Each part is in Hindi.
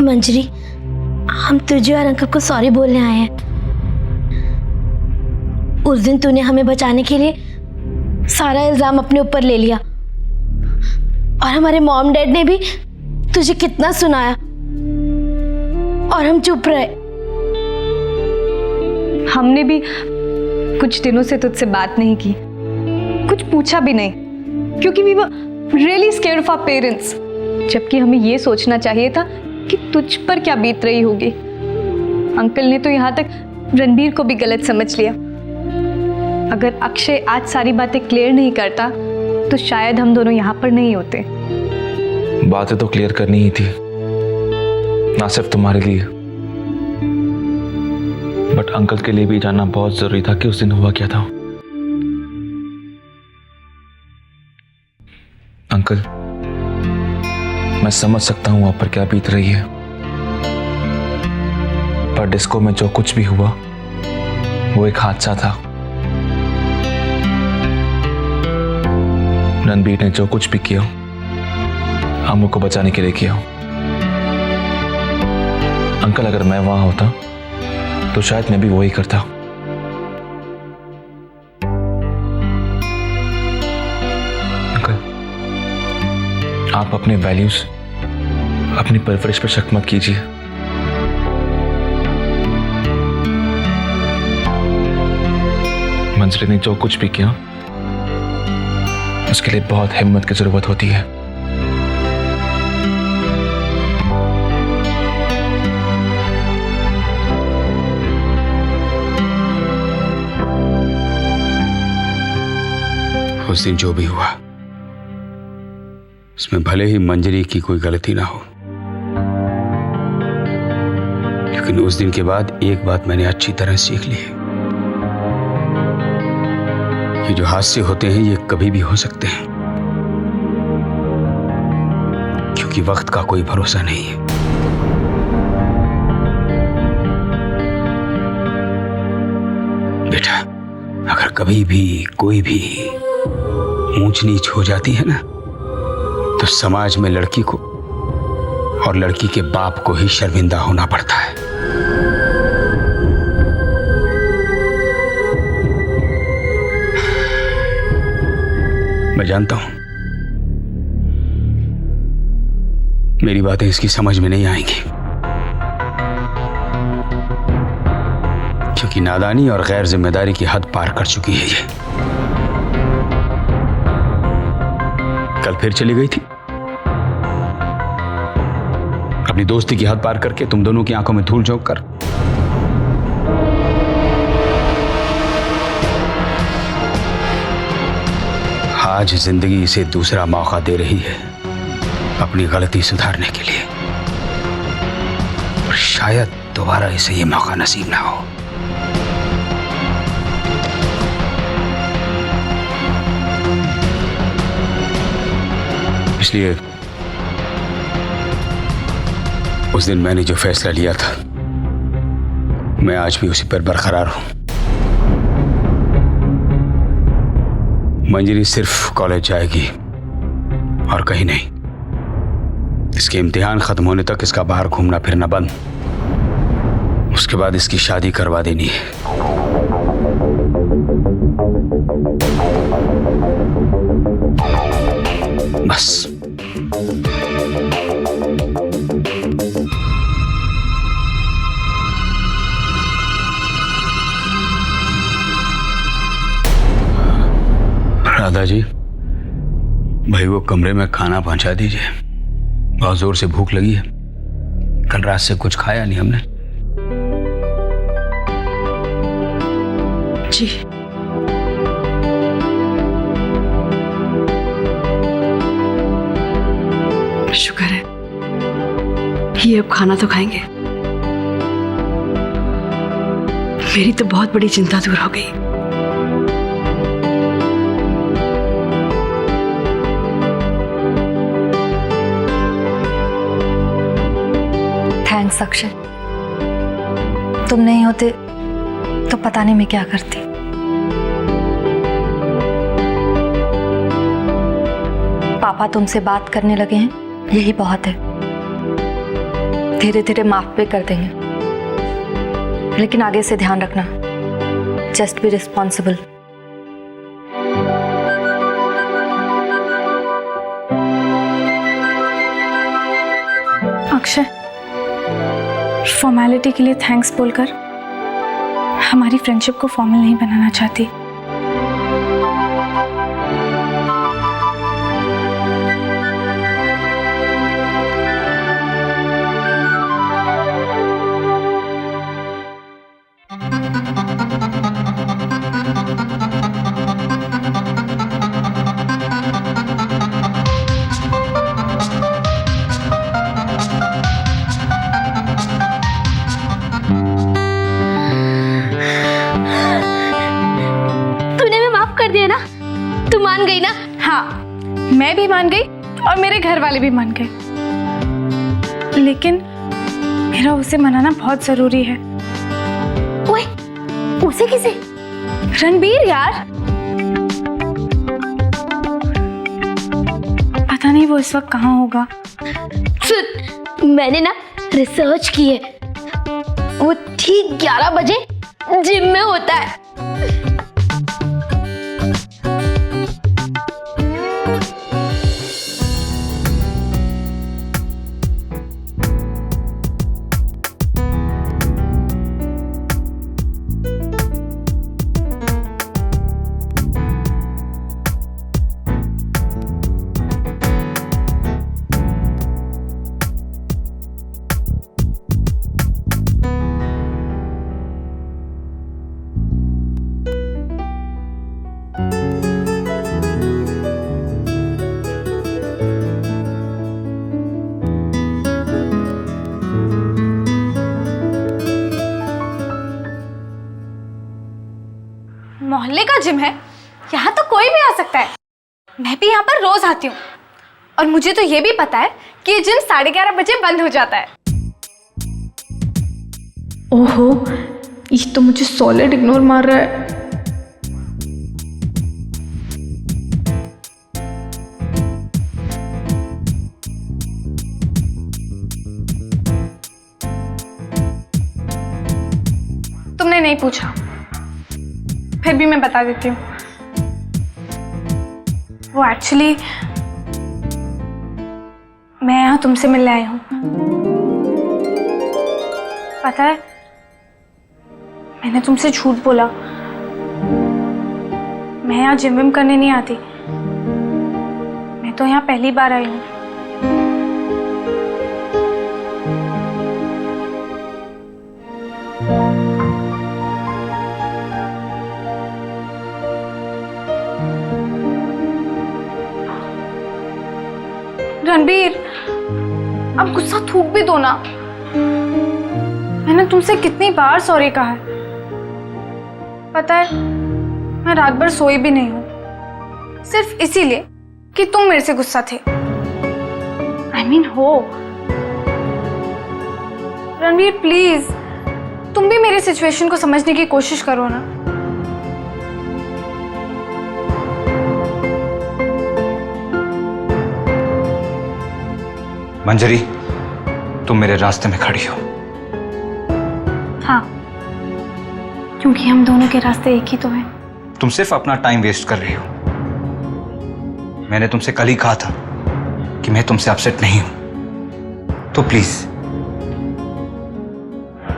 मंजरी, हम तुझे और अंकल को सॉरी बोलने आए हैं। उस दिन तूने हमें बचाने के लिए सारा इल्जाम अपने ऊपर ले लिया और हमारे मॉम डैड ने भी तुझे कितना सुनाया और हम चुप रहे। हमने भी कुछ दिनों से तुझसे बात नहीं की, कुछ पूछा भी नहीं, क्योंकि we were really scared of our parents. जबकि हमें ये सोचना चाहिए था कि तुझ पर क्या बीत रही होगी। अंकल ने तो यहाँ तक रणबीर को भी गलत समझ लिया। अगर अक्षय आज सारी बातें क्लियर नहीं करता तो शायद हम दोनों यहाँ पर नहीं होते। बातें तो क्लियर करनी ही थी, ना सिर्फ तुम्हारे लिए बट अंकल के लिए भी जानना बहुत जरूरी था कि उस दिन हुआ क्या था। अंकल, मैं समझ सकता हूं आप पर क्या बीत रही है, पर डिस्को में जो कुछ भी हुआ वो एक हादसा था। रणबीर ने जो कुछ भी किया अम्मू को बचाने के लिए किया। अंकल, अगर मैं वहां होता तो शायद मैं भी वही करता। अंकल, आप अपने वैल्यूज, अपनी परवरिश पर शक मत कीजिए। मंजरी ने जो कुछ भी किया उसके लिए बहुत हिम्मत की जरूरत होती है। उस दिन जो भी हुआ उसमें भले ही मंजरी की कोई गलती ना हो, लेकिन उस दिन के बाद एक बात मैंने अच्छी तरह सीख ली है कि जो हादसे होते हैं ये कभी भी हो सकते हैं, क्योंकि वक्त का कोई भरोसा नहीं है। बेटा, अगर कभी भी कोई भी ऊंच नीच हो जाती है ना, तो समाज में लड़की को और लड़की के बाप को ही शर्मिंदा होना पड़ता है। मैं जानता हूं मेरी बातें इसकी समझ में नहीं आएंगी, क्योंकि नादानी और गैर जिम्मेदारी की हद पार कर चुकी है ये। कल फिर चली गई थी, अपनी दोस्ती की हद पार करके तुम दोनों की आंखों में धूल झोंक कर। आज जिंदगी इसे दूसरा मौका दे रही है अपनी गलती सुधारने के लिए, और शायद दोबारा इसे ये मौका नसीब ना हो। इसलिए उस दिन मैंने जो फैसला लिया था मैं आज भी उसी पर बरकरार हूं। मंजरी सिर्फ कॉलेज जाएगी और कहीं नहीं। इसके इम्तिहान खत्म होने तक इसका बाहर घूमना फिरना बंद, उसके बाद इसकी शादी करवा देनी है। बस। राधा जी, भाई वो कमरे में खाना पहुंचा दीजिए, बहुत जोर से भूख लगी है। कल रात से कुछ खाया नहीं हमने। जी। शुक्र है ये अब खाना तो खाएंगे। मेरी तो बहुत बड़ी चिंता दूर हो गई। थैंक्स अक्षय, तुम नहीं होते तो पता नहीं मैं क्या करती। पापा तुमसे बात करने लगे हैं, यही बहुत है। धीरे धीरे माफ भी कर देंगे, लेकिन आगे से ध्यान रखना, just be responsible. Akshay, formality के लिए थैंक्स बोलकर हमारी फ्रेंडशिप को फॉर्मल नहीं बनाना चाहती। तूने भी माफ कर दिया ना? तू मान गई ना? हाँ, मैं भी मान गई और मेरे घर वाले भी मान गए, लेकिन मेरा उसे मनाना बहुत जरूरी है। ओए, उसे किसे? रणबीर यार, पता नहीं वो इस वक्त कहाँ होगा। सुन, मैंने ना रिसर्च की है, वो ठीक 11 बजे जिम में होता है। मोहल्ले का जिम है, यहाँ तो कोई भी आ सकता है। मैं भी यहाँ पर रोज आती हूँ और मुझे तो ये भी पता है कि ये जिम 11:30 बजे बंद हो जाता है। ओहो, ये तो मुझे सॉलिड इग्नोर मार रहा है। तुमने नहीं पूछा, फिर भी मैं बता देती हूँ। वो एक्चुअली मैं यहाँ तुमसे मिलने आई हूँ। पता है, मैंने तुमसे झूठ बोला। मैं यहाँ जिम विम करने नहीं आती, मैं तो यहाँ पहली बार आई हूँ। रणबीर, अब गुस्सा थूक भी दो ना। मैंने तुमसे कितनी बार सॉरी कहा है। पता है, मैं रात भर सोई भी नहीं हूं, सिर्फ इसीलिए कि तुम मेरे से गुस्सा थे। I mean, हो रणबीर, प्लीज तुम भी मेरी सिचुएशन को समझने की कोशिश करो ना। मंजरी, तुम मेरे रास्ते में खड़ी हो। हाँ, क्योंकि हम दोनों के रास्ते एक ही तो हैं। तुम सिर्फ अपना टाइम वेस्ट कर रही हो। मैंने तुमसे कल ही कहा था कि मैं तुमसे अपसेट नहीं हूं, तो प्लीज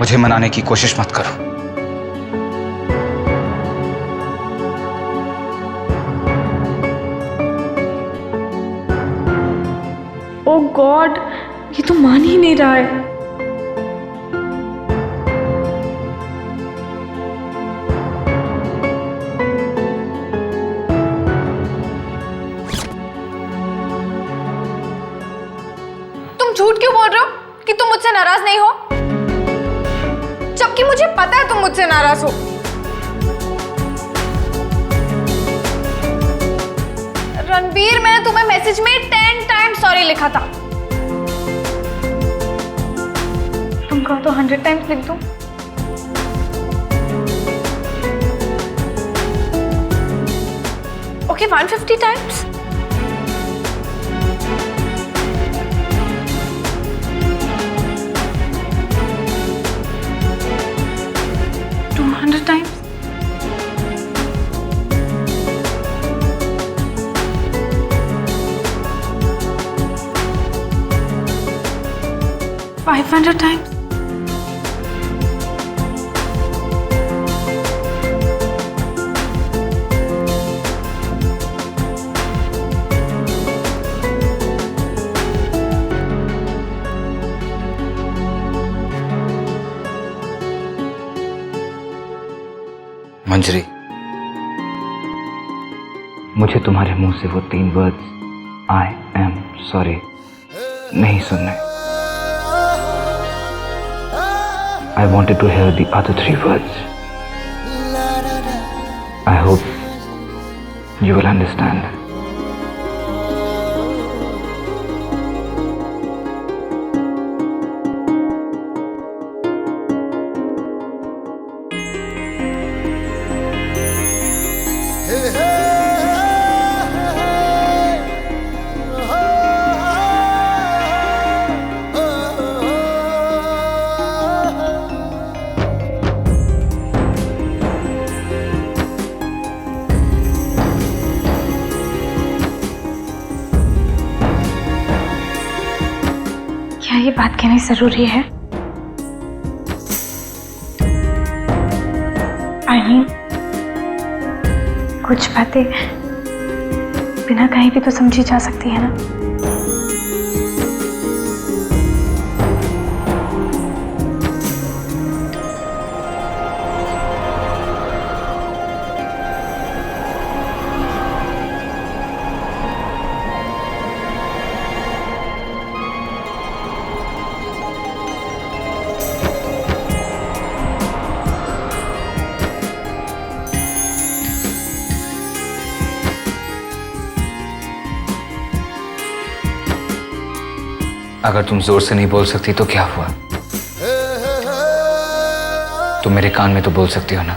मुझे मनाने की कोशिश मत करो। ओह गॉड, ये तो मान ही नहीं रहा है। तुम झूठ क्यों बोल रहे हो कि तुम मुझसे नाराज नहीं हो, जबकि मुझे पता है तुम मुझसे नाराज हो। रणबीर, मैंने तुम्हें मैसेज में 10 टाइम्स सॉरी लिखा था। तुम कहो तो 100 टाइम्स लिख दूं? Okay, 150 times. 500 times? मंजरी, मुझे तुम्हारे मुंह से वो 3 वर्ड्स आई एम सॉरी नहीं सुनने। I wanted to hear the other 3 words. I hope you will understand. क्या ये बात कहनी जरूरी है? I mean, कुछ बातें बिना कहीं भी तो समझी जा सकती है ना। अगर तुम जोर से नहीं बोल सकती तो क्या हुआ? तुम मेरे कान में तो बोल सकती हो ना।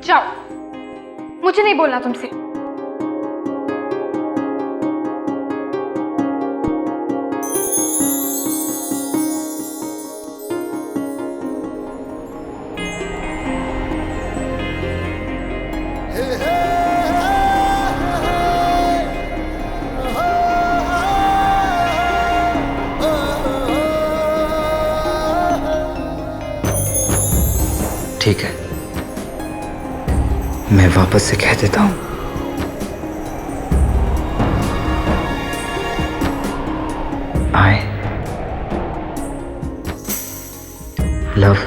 जाओ, मुझे नहीं बोलना तुमसे। ठीक है, मैं वापस से कह देता हूं। I love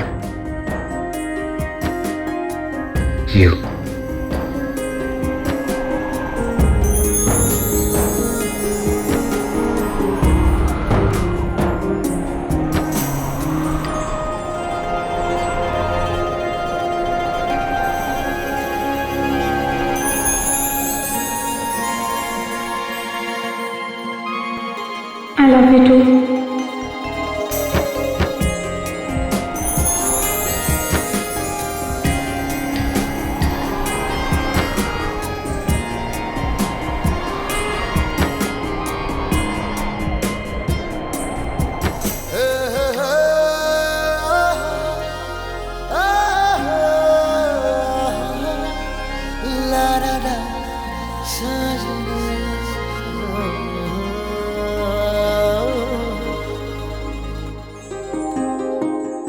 you. I love you too.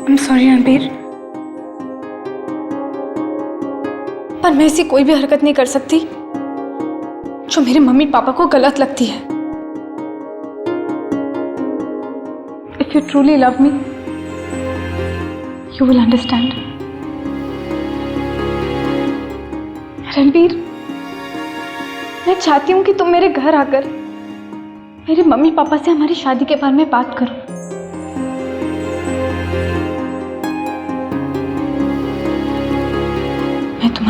I'm sorry Ranbir, पर मैं ऐसी कोई भी हरकत नहीं कर सकती जो मेरे मम्मी पापा को गलत लगती है। If you truly love me, you will understand. Ranbir, मैं चाहती हूँ कि तुम मेरे घर आकर मेरे मम्मी पापा से हमारी शादी के बारे में बात करो।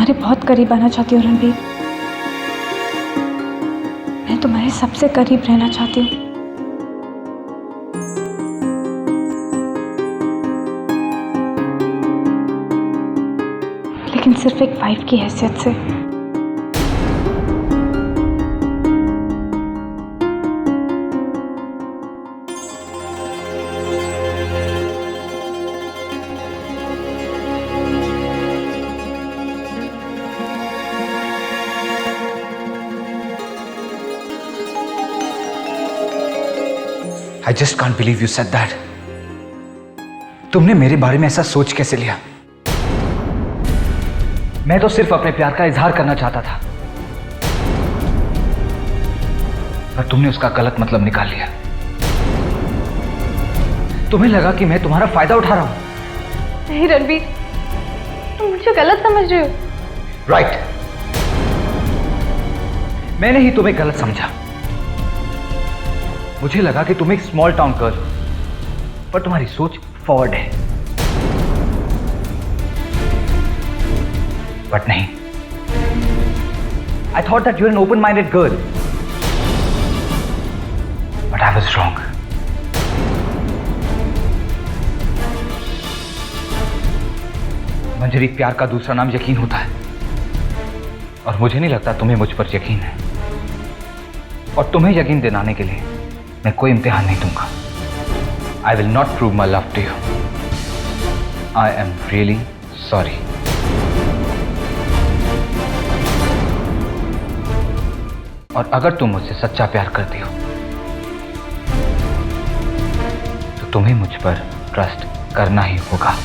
तुम्हारे बहुत करीब आना चाहती हूँ रणबीर। मैं तुम्हारे सबसे करीब रहना चाहती हूँ। लेकिन सिर्फ एक वाइफ की हैसियत से। I just can't believe you said that. तुमने मेरे बारे में ऐसा सोच कैसे लिया? मैं तो सिर्फ अपने प्यार का इजहार करना चाहता था, पर तुमने उसका गलत मतलब निकाल लिया। तुम्हें लगा कि मैं तुम्हारा फायदा उठा रहा हूं। नहीं रणबीर, तुम मुझे गलत समझ रहे हो। राइट, मैंने ही तुम्हें गलत समझा। मुझे लगा कि तुम एक स्मॉल टाउन गर्ल हो, पर तुम्हारी सोच फॉरवर्ड है। बट नहीं, I thought that you're an open-minded girl. But I was wrong. मंजरी, प्यार का दूसरा नाम यकीन होता है, और मुझे नहीं लगता तुम्हें मुझ पर यकीन है। और तुम्हें यकीन दिलाने के लिए मैं कोई इम्तिहान नहीं दूंगा। I will not prove my love to you. I am really sorry. और अगर तुम मुझसे सच्चा प्यार करती हो तो तुम्हें मुझ पर ट्रस्ट करना ही होगा।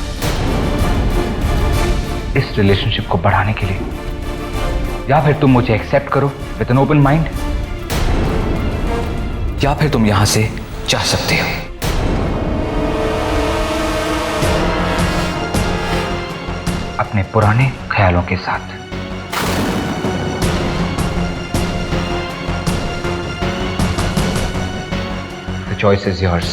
इस रिलेशनशिप को बढ़ाने के लिए, या फिर तुम मुझे एक्सेप्ट करो विद एन ओपन माइंड, या फिर तुम यहां से जा सकते हो। अपने पुराने ख्यालों के साथ। The choice is yours.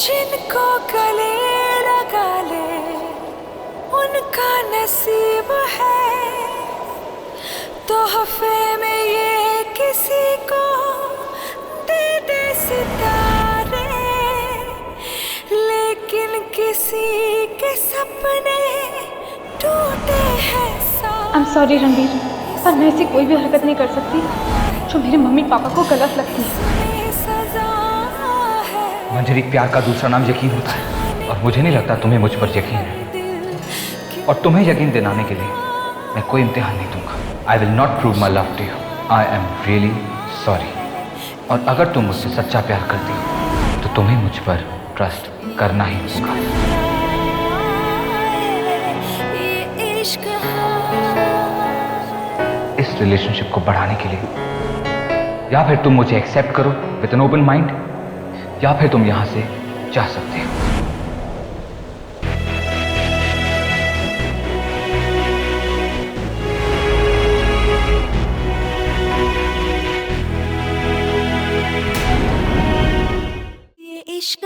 जिनको गले लगा ले उनका नसीब है, तोहफे में ये किसी को दे दे सितारे, लेकिन किसी के सपने टूटे हैं। आई एम सॉरी रणबीर, पर मैं ऐसी कोई भी हरकत नहीं कर सकती जो मेरे मम्मी पापा को गलत लगती है। मंजरी, प्यार का दूसरा नाम यकीन होता है, और मुझे नहीं लगता तुम्हें मुझ पर यकीन है। और तुम्हें यकीन दिलाने के लिए मैं कोई इम्तिहान नहीं दूंगा। I will not prove my love to you. I am really sorry. और अगर तुम मुझसे सच्चा प्यार करती हो तो तुम्हें मुझ पर ट्रस्ट करना ही होगा। इस रिलेशनशिप को बढ़ाने के लिए, या फिर तुम मुझे एक्सेप्ट करो विद एन ओपन माइंड, या फिर तुम यहां से जा सकते हो। ये इश्क